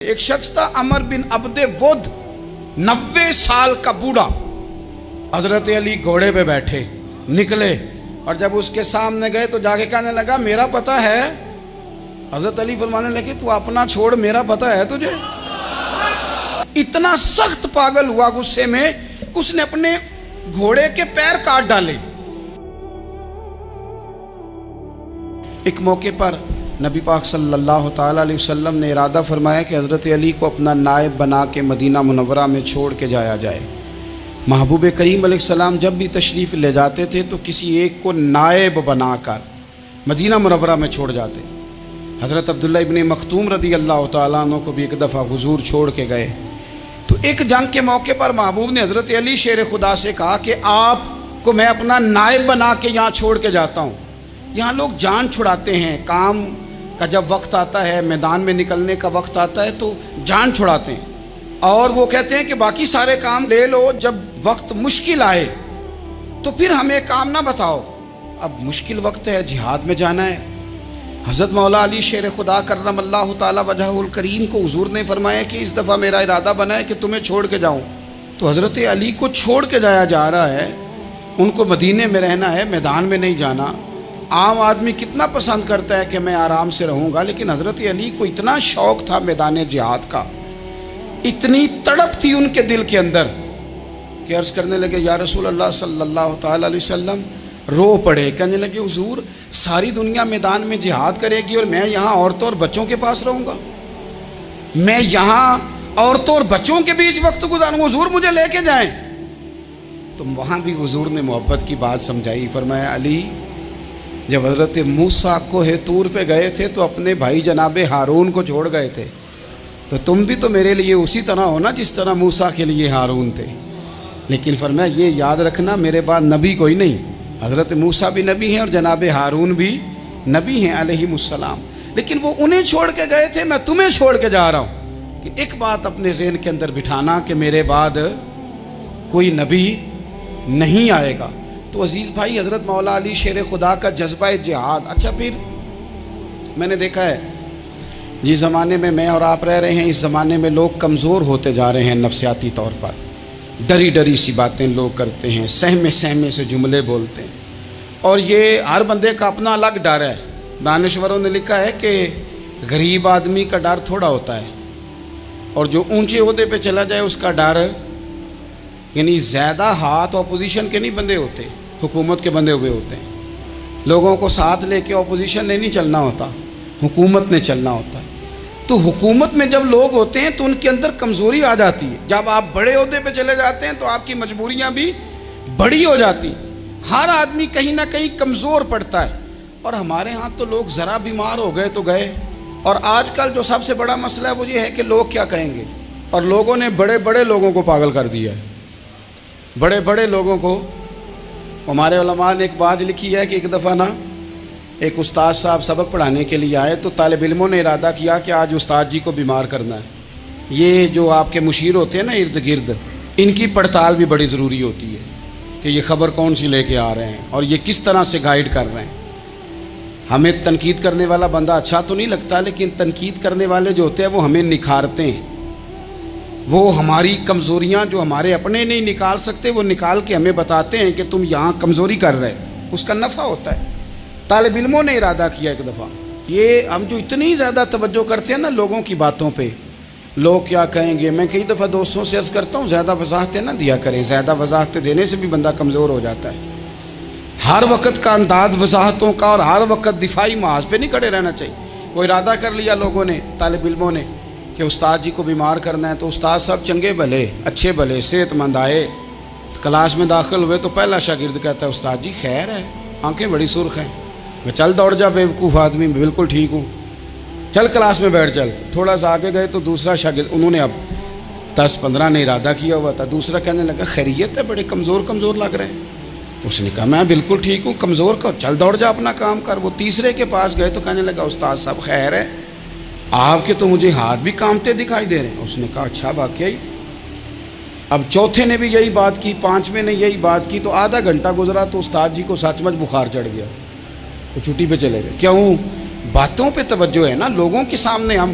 ایک شخص تھا عمر بن عبد ود، 90 سال کا بوڑھا، حضرت علی گھوڑے پہ بیٹھے نکلے اور جب اس کے سامنے گئے تو جا کے کہنے لگا میرا پتہ ہے؟ حضرت علی فرمانے لگے تو اپنا چھوڑ، میرا پتہ ہے تجھے؟ اتنا سخت پاگل ہوا غصے میں کہ اس نے اپنے گھوڑے کے پیر کاٹ ڈالے۔ ایک موقع پر نبی پاک صلی اللہ تعالیٰ علیہ وسلم نے ارادہ فرمایا کہ حضرت علی کو اپنا نائب بنا کے مدینہ منورہ میں چھوڑ کے جایا جائے۔ محبوب کریم علیہ السلام جب بھی تشریف لے جاتے تھے تو کسی ایک کو نائب بنا کر مدینہ منورہ میں چھوڑ جاتے۔ حضرت عبداللہ ابن مختوم رضی اللہ تعالیٰ عنہ کو بھی ایک دفعہ حضور چھوڑ کے گئے تو ایک جنگ کے موقع پر محبوب نے حضرت علی شیر خدا سے کہا کہ آپ کو میں اپنا نائب بنا کے یہاں چھوڑ کے جاتا ہوں۔ یہاں لوگ جان چھڑاتے ہیں، کام کا جب وقت آتا ہے، میدان میں نکلنے کا وقت آتا ہے تو جان چھڑاتے ہیں، اور وہ کہتے ہیں کہ باقی سارے کام لے لو، جب وقت مشکل آئے تو پھر ہمیں کام نہ بتاؤ۔ اب مشکل وقت ہے، جہاد میں جانا ہے۔ حضرت مولا علی شیر خدا کرم اللہ تعالیٰ وجہہ الکریم کو حضور نے فرمایا کہ اس دفعہ میرا ارادہ بنا ہے کہ تمہیں چھوڑ کے جاؤں۔ تو حضرت علی کو چھوڑ کے جایا جا رہا ہے، ان کو مدینے میں رہنا ہے، میدان میں نہیں جانا۔ عام آدمی کتنا پسند کرتا ہے کہ میں آرام سے رہوں گا، لیکن حضرت علی کو اتنا شوق تھا میدان جہاد کا، اتنی تڑپ تھی ان کے دل کے اندر کہ عرض کرنے لگے یا رسول اللہ صلی اللہ تعالیٰ علیہ وسلم، رو پڑے، کہنے لگے حضور ساری دنیا میدان میں جہاد کرے گی اور میں یہاں عورتوں اور بچوں کے پاس رہوں گا، میں یہاں عورتوں اور بچوں کے بیچ وقت گزاروں، حضور مجھے لے کے جائیں۔ تو وہاں بھی حضور نے محبت کی بات سمجھائی، فرمایا علی جب حضرت موسیٰ کوہ طور پہ گئے تھے تو اپنے بھائی جناب ہارون کو چھوڑ گئے تھے، تو تم بھی تو میرے لیے اسی طرح ہو نا جس طرح موسیٰ کے لیے ہارون تھے۔ لیکن فرمایا یہ یاد رکھنا میرے بعد نبی کوئی نہیں، حضرت موسیٰ بھی نبی ہیں اور جناب ہارون بھی نبی ہیں علیہم السلام، لیکن وہ انہیں چھوڑ کے گئے تھے، میں تمہیں چھوڑ کے جا رہا ہوں۔ کہ ایک بات اپنے ذہن کے اندر بٹھانا کہ میرے بعد کوئی نبی نہیں آئے گا۔ تو عزیز بھائی، حضرت مولا علی شیر خدا کا جذبہ جہاد۔ اچھا پھر میں نے دیکھا ہے جس زمانے میں میں اور آپ رہ رہے ہیں، اس زمانے میں لوگ کمزور ہوتے جا رہے ہیں نفسیاتی طور پر، ڈری ڈری سی باتیں لوگ کرتے ہیں، سہمے سہمے سے جملے بولتے ہیں، اور یہ ہر بندے کا اپنا الگ ڈر ہے۔ دانشوروں نے لکھا ہے کہ غریب آدمی کا ڈر تھوڑا ہوتا ہے اور جو اونچے عہدے پہ چلا جائے اس کا ڈر، یعنی زیادہ ہاتھ اپوزیشن کے نہیں بندے ہوتے، حکومت کے بندے ہوئے ہوتے ہیں۔ لوگوں کو ساتھ لے کے اپوزیشن نے نہیں چلنا ہوتا، حکومت نے چلنا ہوتا ہے۔ تو حکومت میں جب لوگ ہوتے ہیں تو ان کے اندر کمزوری آ جاتی ہے، جب آپ بڑے عہدے پہ چلے جاتے ہیں تو آپ کی مجبوریاں بھی بڑی ہو جاتی ہیں، ہر آدمی کہیں نہ کہیں کمزور پڑتا ہے۔ اور ہمارے ہاں تو لوگ ذرا بیمار ہو گئے تو گئے، اور آج کل جو سب سے بڑا مسئلہ ہے وہ یہ ہے کہ لوگ کیا کہیں گے، اور لوگوں نے بڑے بڑے لوگوں کو پاگل کر دیا ہے، بڑے بڑے لوگوں کو۔ ہمارے علماء نے ایک بات لکھی ہے کہ ایک دفعہ نا ایک استاد صاحب سبق پڑھانے کے لیے آئے تو طالب علموں نے ارادہ کیا کہ آج استاد جی کو بیمار کرنا ہے۔ یہ جو آپ کے مشیر ہوتے ہیں نا ارد گرد، ان کی پڑتال بھی بڑی ضروری ہوتی ہے کہ یہ خبر کون سی لے کے آ رہے ہیں اور یہ کس طرح سے گائیڈ کر رہے ہیں۔ ہمیں تنقید کرنے والا بندہ اچھا تو نہیں لگتا، لیکن تنقید کرنے والے جو ہوتے ہیں وہ ہمیں نکھارتے ہیں، وہ ہماری کمزوریاں جو ہمارے اپنے نہیں نکال سکتے وہ نکال کے ہمیں بتاتے ہیں کہ تم یہاں کمزوری کر رہے، اس کا نفع ہوتا ہے۔ طالب علموں نے ارادہ کیا ایک دفعہ، یہ ہم جو اتنی زیادہ توجہ کرتے ہیں نا لوگوں کی باتوں پہ، لوگ کیا کہیں گے، میں کئی دفعہ دوستوں سے عرض کرتا ہوں زیادہ وضاحتیں نہ دیا کریں، زیادہ وضاحتیں دینے سے بھی بندہ کمزور ہو جاتا ہے۔ ہر وقت کا انداز وضاحتوں کا اور ہر وقت دفاعی محاذ پہ نہیں کھڑے رہنا چاہیے۔ وہ ارادہ کر لیا لوگوں نے، طالب علموں نے، کہ استاد جی کو بیمار کرنا ہے، تو استاد صاحب چنگے بھلے اچھے بھلے صحت مند آئے، کلاس میں داخل ہوئے تو پہلا شاگرد کہتا ہے استاد جی خیر ہے، آنکھیں بڑی سرخ ہیں۔ میں چل دوڑ جا بیوقوف آدمی، میں بالکل ٹھیک ہوں، چل کلاس میں بیٹھ چل۔ تھوڑا سا آگے گئے تو دوسرا شاگرد، انہوں نے اب 10-15 نے ارادہ کیا ہوا تھا، دوسرا کہنے لگا خیریت ہے، بڑے کمزور کمزور لگ رہے ہیں۔ اس نے کہا میں بالکل ٹھیک ہوں، کمزور کا چل دوڑ جا اپنا کام کر۔ وہ تیسرے کے پاس گئے تو کہنے لگا استاد صاحب خیر ہے، آپ کے تو مجھے ہاتھ بھی کامتے دکھائی دے رہے ہیں۔ اس نے کہا اچھا واقعی۔ اب چوتھے نے بھی یہی بات کی، پانچویں نے یہی بات کی، تو آدھا گھنٹہ گزرا تو استاد جی کو سچ مچ بخار چڑھ گیا، وہ چھٹی پہ چلے گئے۔ کیوں؟ باتوں پہ توجہ ہے نا، لوگوں کے سامنے ہم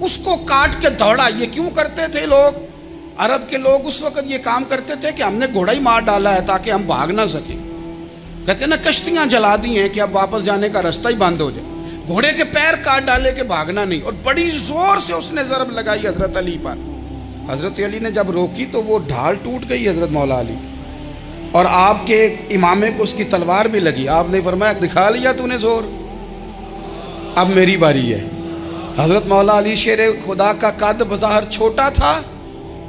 اس کو کاٹ کے دوڑا. یہ کیوں کرتے تھے لوگ؟ عرب کے لوگ اس وقت یہ کام کرتے تھے کہ ہم نے گھوڑا ہی مار ڈالا ہے تاکہ ہم بھاگ نہ سکیں. کہتے ہیں نا کشتیاں جلا دی ہیں کہ اب واپس جانے کا راستہ ہی بند ہو جائے. گھوڑے کے پیر کاٹ ڈالے کہ بھاگنا نہیں. اور بڑی زور سے اس نے ضرب لگائی حضرت علی پر. حضرت علی نے جب روکی تو وہ ڈھال ٹوٹ گئی حضرت مولا علی کی. اور آپ کے امامے کو اس کی تلوار بھی لگی. آپ نے فرمایا دکھا لیا تو نے زور, اب میری باری ہے. حضرت مولا علی شیر خدا کا قد بظاہر چھوٹا تھا.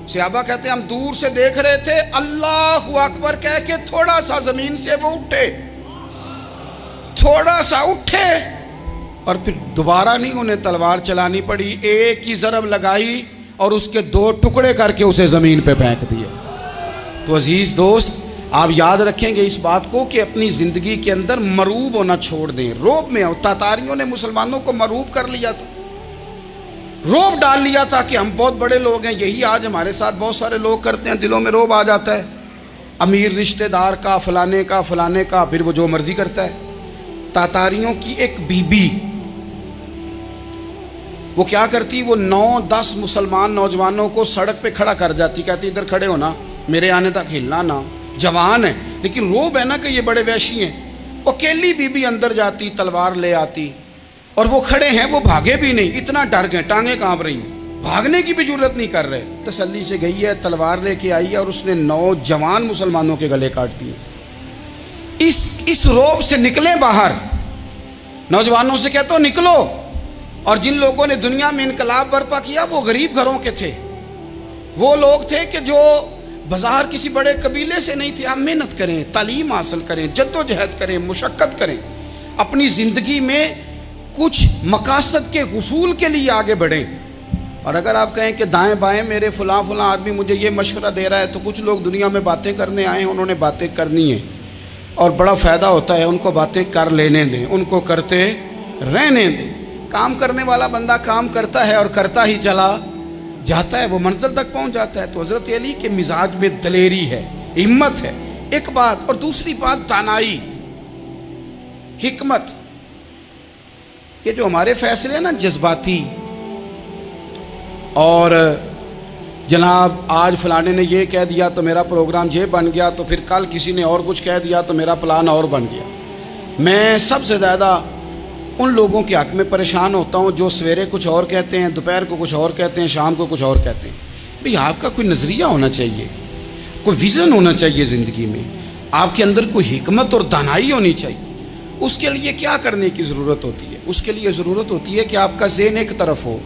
صحابہ کہتے ہیں ہم دور سے دیکھ رہے تھے, اللہ اکبر کہہ کے تھوڑا سا زمین سے وہ اٹھے, تھوڑا سا اٹھے, اور پھر دوبارہ نہیں انہیں تلوار چلانی پڑی. ایک ہی ضرب لگائی اور اس کے 2 ٹکڑے کر کے اسے زمین پہ پھینک دیے. تو عزیز دوست, آپ یاد رکھیں گے اس بات کو کہ اپنی زندگی کے اندر مروب ہونا چھوڑ دیں. روب میں تاتاریوں نے مسلمانوں کو مروب کر لیا تھا, روب ڈال لیا تھا کہ ہم بہت بڑے لوگ ہیں. یہی آج ہمارے ساتھ بہت سارے لوگ کرتے ہیں, دلوں میں روب آ جاتا ہے امیر رشتہ دار کا, فلانے کا, فلانے کا, پھر وہ جو مرضی کرتا ہے. تاتاریوں کی ایک بی بی وہ کیا کرتی, وہ 9-10 مسلمان نوجوانوں کو سڑک پہ کھڑا کر جاتی, کہتی ادھر کھڑے ہونا, میرے آنے تک ہلنا نہ. جوان ہے لیکن روب ہے نا کہ یہ بڑے وحشی ہیں. اکیلی بی بی اندر جاتی, تلوار لے آتی, اور وہ کھڑے ہیں, وہ بھاگے بھی نہیں, اتنا ڈر گئے, ٹانگیں کانپ رہی ہیں, بھاگنے کی بھی جرت نہیں کر رہے. تسلی سے گئی ہے, تلوار لے کے آئی ہے, اور اس نے 9 جوان مسلمانوں کے گلے کاٹ دیے. اس روب سے نکلیں باہر. نوجوانوں سے کہتا ہوں نکلو. اور جن لوگوں نے دنیا میں انقلاب برپا کیا وہ غریب گھروں کے تھے, وہ لوگ تھے کہ جو بظاہر کسی بڑے قبیلے سے نہیں تھے. آپ محنت کریں, تعلیم حاصل کریں, جد و جہد کریں, مشقت کریں, اپنی زندگی میں کچھ مقاصد کے حصول کے لیے آگے بڑھیں. اور اگر آپ کہیں کہ دائیں بائیں میرے فلاں آدمی مجھے یہ مشورہ دے رہا ہے, تو کچھ لوگ دنیا میں باتیں کرنے آئے ہیں, انہوں نے باتیں کرنی ہیں اور بڑا فائدہ ہوتا ہے, ان کو باتیں کر لینے دیں, ان کو کرتے رہنے دیں. کام کرنے والا بندہ کام کرتا ہے اور کرتا ہی چلا جاتا ہے, وہ منزل تک پہنچ جاتا ہے. تو حضرت علی کے مزاج میں دلیری ہے, ہمت ہے, ایک بات. اور دوسری بات دانائی, حکمت. یہ جو ہمارے فیصلے ہیں نا جذباتی, اور جناب آج فلانے نے یہ کہہ دیا تو میرا پروگرام یہ بن گیا, تو پھر کل کسی نے اور کچھ کہہ دیا تو میرا پلان اور بن گیا. میں سب سے زیادہ ان لوگوں کے حق میں پریشان ہوتا ہوں جو سویرے کچھ اور کہتے ہیں, دوپہر کو کچھ اور کہتے ہیں, شام کو کچھ اور کہتے ہیں. بھئی آپ کا کوئی نظریہ ہونا چاہیے, کوئی ویژن ہونا چاہیے زندگی میں, آپ کے اندر کوئی حکمت اور دانائی ہونی چاہیے. اس کے لیے کیا کرنے کی ضرورت ہوتی ہے؟ اس کے لیے ضرورت ہوتی ہے کہ آپ کا ذہن ایک طرف ہو.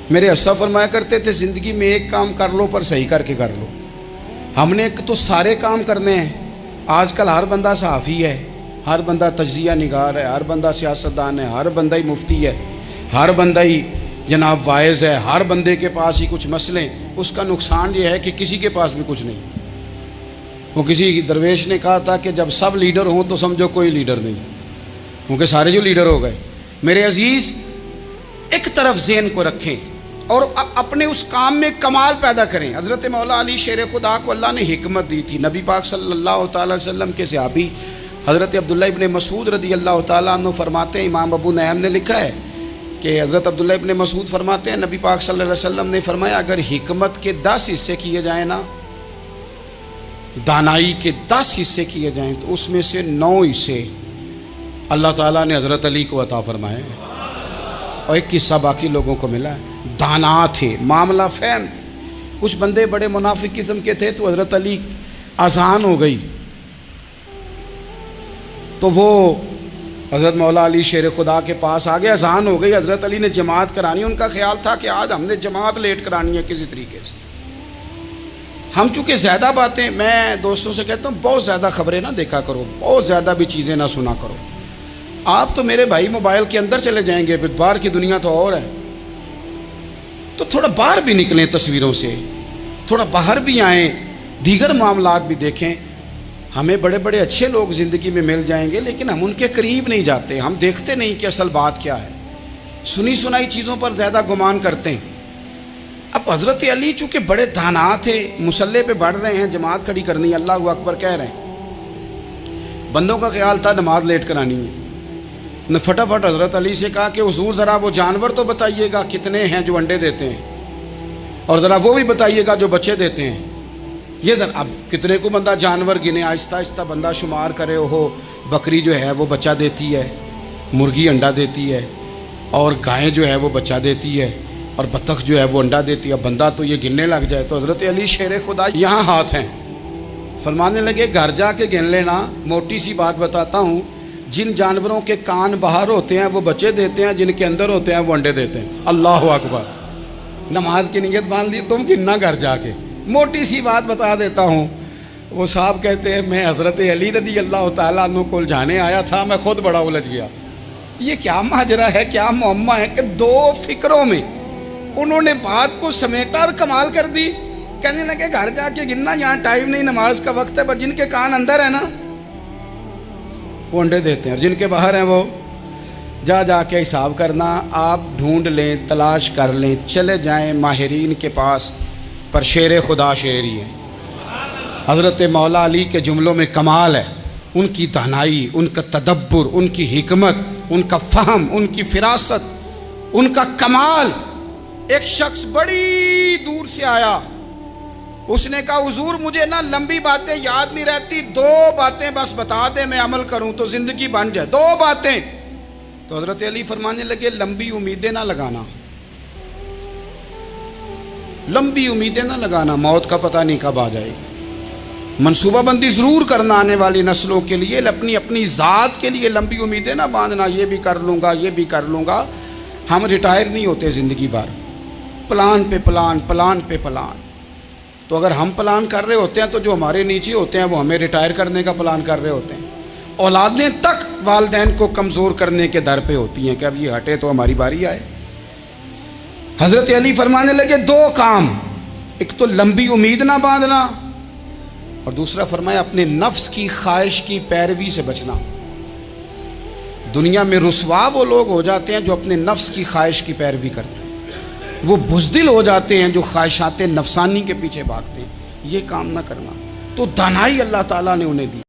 میرے اسا فرمایا کرتے تھے زندگی میں ایک کام کر لو پر صحیح کر کے کر لو. ہم نے تو سارے کام کرنے ہیں. آج کل ہر بندہ صحافی ہے, ہر بندہ تجزیہ نگار ہے, ہر بندہ سیاستدان ہے, ہر بندہ ہی مفتی ہے, ہر بندہ ہی جناب واعظ ہے, ہر بندے کے پاس ہی کچھ مسئلے. اس کا نقصان یہ ہے کہ کسی کے پاس بھی کچھ نہیں. وہ کسی درویش نے کہا تھا کہ جب سب لیڈر ہوں تو سمجھو کوئی لیڈر نہیں, کیونکہ سارے جو لیڈر ہو گئے. میرے عزیز, ایک طرف ذہن کو رکھیں اور اپنے اس کام میں کمال پیدا کریں. حضرت مولا علی شیر خدا کو اللہ نے حکمت دی تھی. نبی پاک صلی اللہ تعالی وسلم کے صحابی حضرت عبداللہ ابن مسعود رضی اللہ تعالیٰ عنہ فرماتے ہیں, امام ابو نعیم نے لکھا ہے کہ حضرت عبداللہ ابن مسعود فرماتے ہیں نبی پاک صلی اللہ علیہ وسلم نے فرمایا اگر حکمت کے 10 حصے کیے جائیں نا, دانائی کے 10 حصے کیے جائیں, تو اس میں سے 9 حصے اللہ تعالیٰ نے حضرت علی کو عطا فرمائے ہیں, اور ایک حصہ باقی لوگوں کو ملا ہے. دانا تھے, معاملہ فہم. کچھ بندے بڑے منافق قسم کے تھے, تو حضرت علی اذان ہو گئی تو وہ حضرت مولا علی شیر خدا کے پاس آ گئے. اذان ہو گئی, حضرت علی نے جماعت کرانی. ان کا خیال تھا کہ آج ہم نے جماعت لیٹ کرانی ہے کسی طریقے سے. ہم چونکہ زیادہ باتیں, میں دوستوں سے کہتا ہوں بہت زیادہ خبریں نہ دیکھا کرو, بہت زیادہ بھی چیزیں نہ سنا کرو. آپ تو میرے بھائی موبائل کے اندر چلے جائیں گے, پھر باہر کی دنیا تو اور ہے. تو تھوڑا باہر بھی نکلیں تصویروں سے, تھوڑا باہر بھی آئیں, دیگر معاملات بھی دیکھیں. ہمیں بڑے بڑے اچھے لوگ زندگی میں مل جائیں گے, لیکن ہم ان کے قریب نہیں جاتے. ہم دیکھتے نہیں کہ اصل بات کیا ہے, سنی سنائی چیزوں پر زیادہ گمان کرتے ہیں. اب حضرت علی چونکہ بڑے دانا تھے, مصلے پہ بڑھ رہے ہیں, جماعت کھڑی کرنی ہے, اللہ اکبر کہہ رہے ہیں. بندوں کا خیال تھا نماز لیٹ کرانی ہے. نے فٹافٹ حضرت علی سے کہا کہ حضور ذرا وہ جانور تو بتائیے گا کتنے ہیں جو انڈے دیتے ہیں، اور ذرا وہ بھی بتائیے گا جو بچے دیتے ہیں۔ یہ ذرا اب کتنے کو بندہ جانور گنے، آہستہ آہستہ بندہ شمار کرے، ہو بکری جو ہے وہ بچہ دیتی ہے، مرغی انڈا دیتی ہے، اور گائیں جو ہے وہ بچہ دیتی ہے، اور بطخ جو ہے وہ انڈا دیتی ہے۔ بندہ تو یہ گننے لگ جائے تو حضرت علی شیر خدا یہاں ہاتھ ہیں، فرمانے لگے گھر جا کے گن لینا، موٹی سی بات بتاتا ہوں، جن جانوروں کے کان باہر ہوتے ہیں وہ بچے دیتے ہیں، جن کے اندر ہوتے ہیں وہ انڈے دیتے ہیں۔ اللہ اکبر، نماز کی نیت مان لی، تم گننا گھر جا کے۔ موٹی سی بات بتا دیتا ہوں، وہ صاحب کہتے ہیں میں حضرت علی رضی اللہ تعالیٰ عنہ کو الجھانے آیا تھا، میں خود بڑا الجھ گیا۔ یہ کیا ماجرا ہے، کیا معمہ ہے کہ دو فکروں میں انہوں نے بات کو سمیٹا اور کمال کر دی۔ کہنے لگے گھر جا کے گننا، یہاں ٹائم نہیں، نماز کا وقت ہے، بس جن کے کان اندر ہے نا وہ انڈے دیتے ہیں، اور جن کے باہر ہیں وہ جا کے حساب کرنا۔ آپ ڈھونڈ لیں، تلاش کر لیں، چلے جائیں ماہرین کے پاس، پر شیر خدا شیر ہی ہے۔ حضرت مولا علی کے جملوں میں کمال ہے، ان کی دانائی، ان کا تدبر، ان کی حکمت، ان کا فہم، ان کی فراست، ان کا کمال۔ ایک شخص بڑی دور سے آیا، اس نے کہا حضور مجھے نا لمبی باتیں یاد نہیں رہتی، دو باتیں بس بتا دیں میں عمل کروں تو زندگی بن جائے، دو باتیں۔ تو حضرت علی فرمانے لگے لمبی امیدیں نہ لگانا، لمبی امیدیں نہ لگانا، موت کا پتہ نہیں کب آ جائے گی۔ منصوبہ بندی ضرور کرنا آنے والی نسلوں کے لیے، اپنی ذات کے لیے لمبی امیدیں نہ باندھنا، یہ بھی کر لوں گا، یہ بھی کر لوں گا۔ ہم ریٹائر نہیں ہوتے زندگی بھر، پلان پہ پلان، پلان پہ پلان۔ تو اگر ہم پلان کر رہے ہوتے ہیں تو جو ہمارے نیچے ہوتے ہیں وہ ہمیں ریٹائر کرنے کا پلان کر رہے ہوتے ہیں۔ اولادیں تک والدین کو کمزور کرنے کے در پہ ہوتی ہیں کہ اب یہ ہٹے تو ہماری باری آئے۔ حضرت علی فرمانے لگے دو کام، ایک تو لمبی امید نہ باندھنا، اور دوسرا فرمایا اپنے نفس کی خواہش کی پیروی سے بچنا۔ دنیا میں رسوا وہ لوگ ہو جاتے ہیں جو اپنے نفس کی خواہش کی پیروی کرتے ہیں، وہ بزدل ہو جاتے ہیں جو خواہشات نفسانی کے پیچھے بھاگتے ہیں۔ یہ کام نہ کرنا، تو دانائی اللہ تعالیٰ نے انہیں دی۔